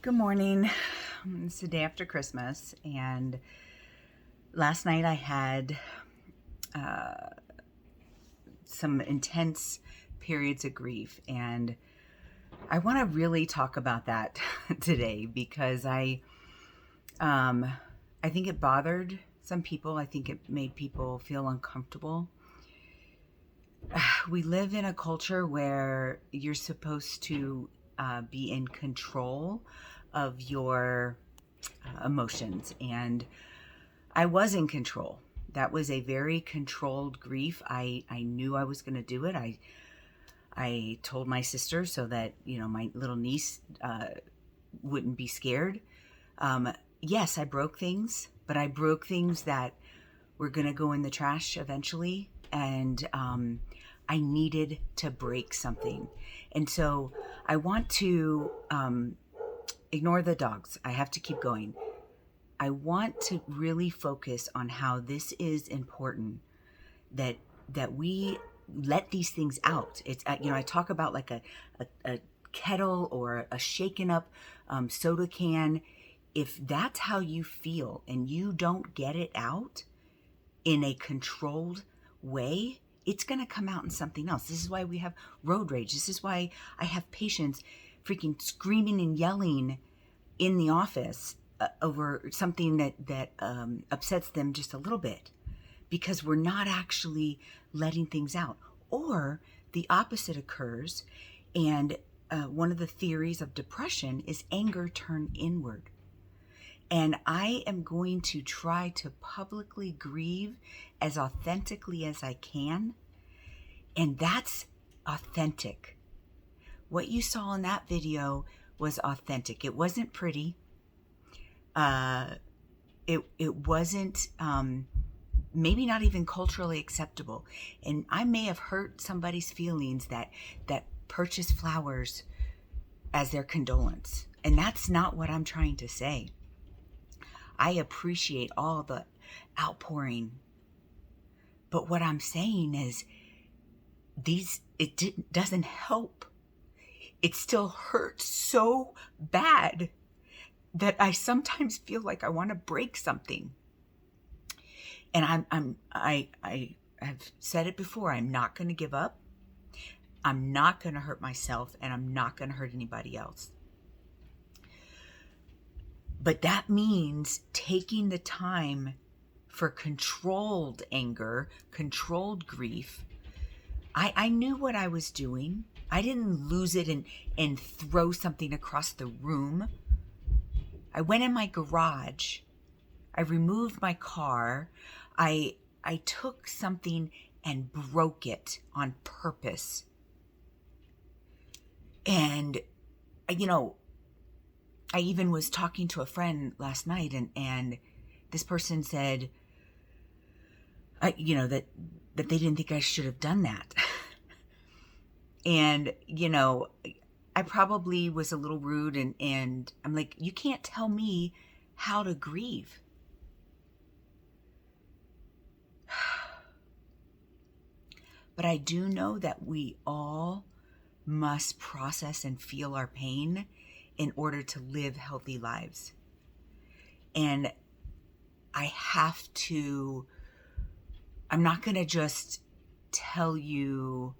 Good morning. It's the day after Christmas, and last night I had some intense periods of grief, and I want to really talk about that today because I think it bothered some people. I think it made people feel uncomfortable. We live in a culture where you're supposed to be in control of your emotions, and I was in control. That was a very controlled grief. I knew I was going to do it. I told my sister so that my little niece wouldn't be scared. Yes, I broke things, but I broke things that were going to go in the trash eventually, and I needed to break something. And so I want to ignore the dogs. I have to keep going. I want to really focus on how this is important, that we let these things out. It's I talk about like a kettle or a shaken up soda can. If that's how you feel and you don't get it out in a controlled way, it's going to come out in something else. This is why we have road rage. This is why I have patients freaking screaming and yelling in the office over something that upsets them just a little bit, because we're not actually letting things out. Or the opposite occurs, and one of the theories of depression is anger turned inward. And I am going to try to publicly grieve as authentically as I can. And that's authentic. What you saw in that video was authentic. It wasn't pretty. It wasn't maybe not even culturally acceptable. And I may have hurt somebody's feelings that purchase flowers as their condolence. And that's not what I'm trying to say. I appreciate all the outpouring. But what I'm saying is it doesn't help. It still hurts so bad that I sometimes feel like I want to break something. And I have said it before, I'm not going to give up. I'm not going to hurt myself, and I'm not going to hurt anybody else. But that means taking the time for controlled anger, controlled grief. I knew what I was doing. I didn't lose it and throw something across the room. I went in my garage. I removed my car. I took something and broke it on purpose. And, I even was talking to a friend last night, and this person said, that they didn't think I should have done that. And, I probably was a little rude, and I'm like, you can't tell me how to grieve. But I do know that we all must process and feel our pain in order to live healthy lives. And I'm not going to just tell you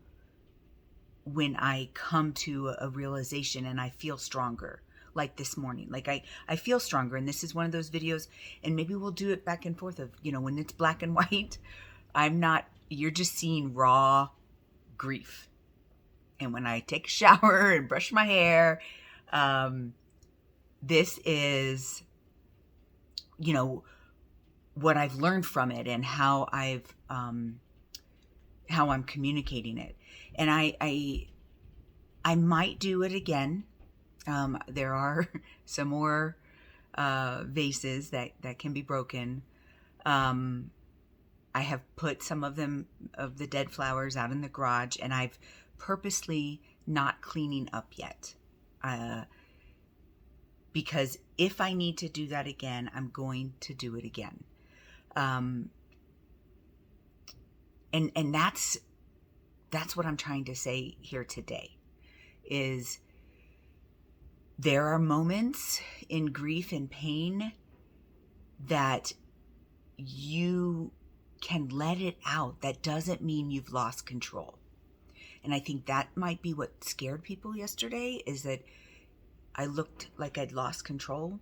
when I come to a realization and I feel stronger, like this morning. Like I feel stronger, and this is one of those videos, and maybe we'll do it back and forth of, when it's black and white, you're just seeing raw grief. And when I take a shower and brush my hair, this is, what I've learned from it and how I'm communicating it. And I might do it again. There are some more vases that can be broken. I have put some of the dead flowers out in the garage, and I've purposely not cleaning up yet. Because if I need to do that again, I'm going to do it again. And that's what I'm trying to say here today is There are moments in grief and pain that you can let it out. That doesn't mean you've lost control. And I think that might be what scared people yesterday, is that I looked like I'd lost control.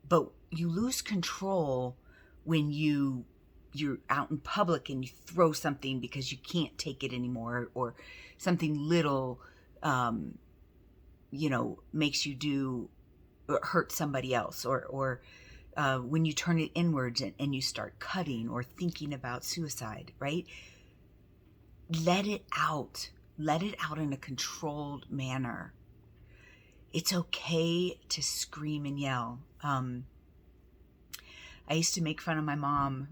But you lose control when you're out in public and you throw something because you can't take it anymore, or something little makes you do or hurt somebody else, or when you turn it inwards and you start cutting or thinking about suicide, right? Let it out. Let it out in a controlled manner. It's okay to scream and yell. I used to make fun of my mom.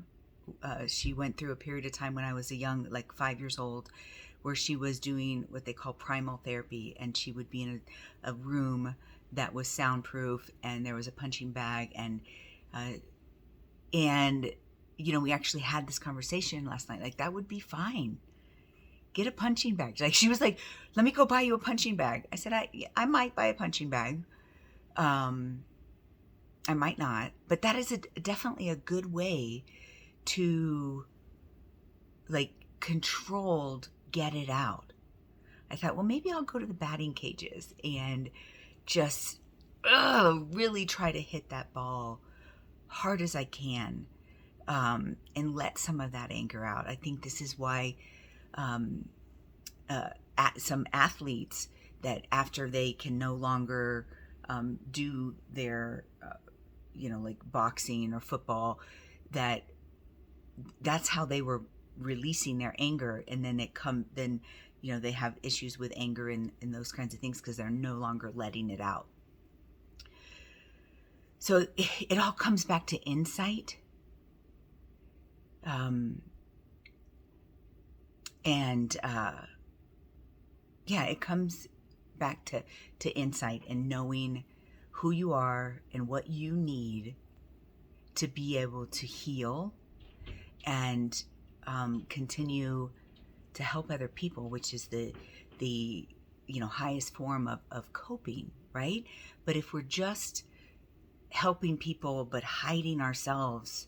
She went through a period of time when I was like 5 years old, where she was doing what they call primal therapy, and she would be in a room that was soundproof, and there was a punching bag, and we actually had this conversation last night, like, that would be fine. Get a punching bag. Like, she was like, let me go buy you a punching bag. I said, I might buy a punching bag. I might not, but that is definitely a good way to, like, controlled get it out. I thought, well, maybe I'll go to the batting cages and just really try to hit that ball hard as I can, and let some of that anger out. I think this is why some athletes, that after they can no longer do their like boxing or football, that's how they were releasing their anger, and then they have issues with anger and those kinds of things because they're no longer letting it out. So it all comes back to insight. It comes back to insight and knowing who you are and what you need to be able to heal and continue to help other people, which is the highest form of coping, right? But if we're just helping people but hiding ourselves,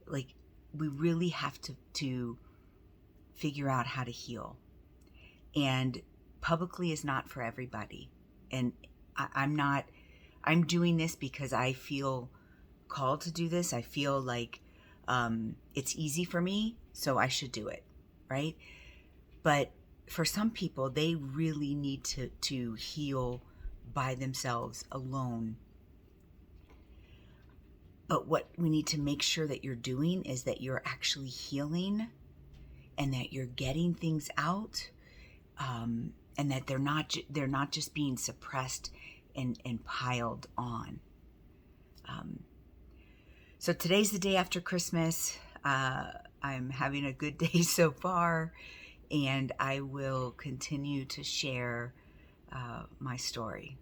like, we really have to figure out how to heal. And publicly is not for everybody. And I'm doing this because I feel called to do this. I feel like it's easy for me, so I should do it, right? But for some people, they really need to heal by themselves, alone. But what we need to make sure that you're doing is that you're actually healing, and that you're getting things out, and that they're not just being suppressed and piled on. So today's the day after Christmas. I'm having a good day so far, and I will continue to share my story.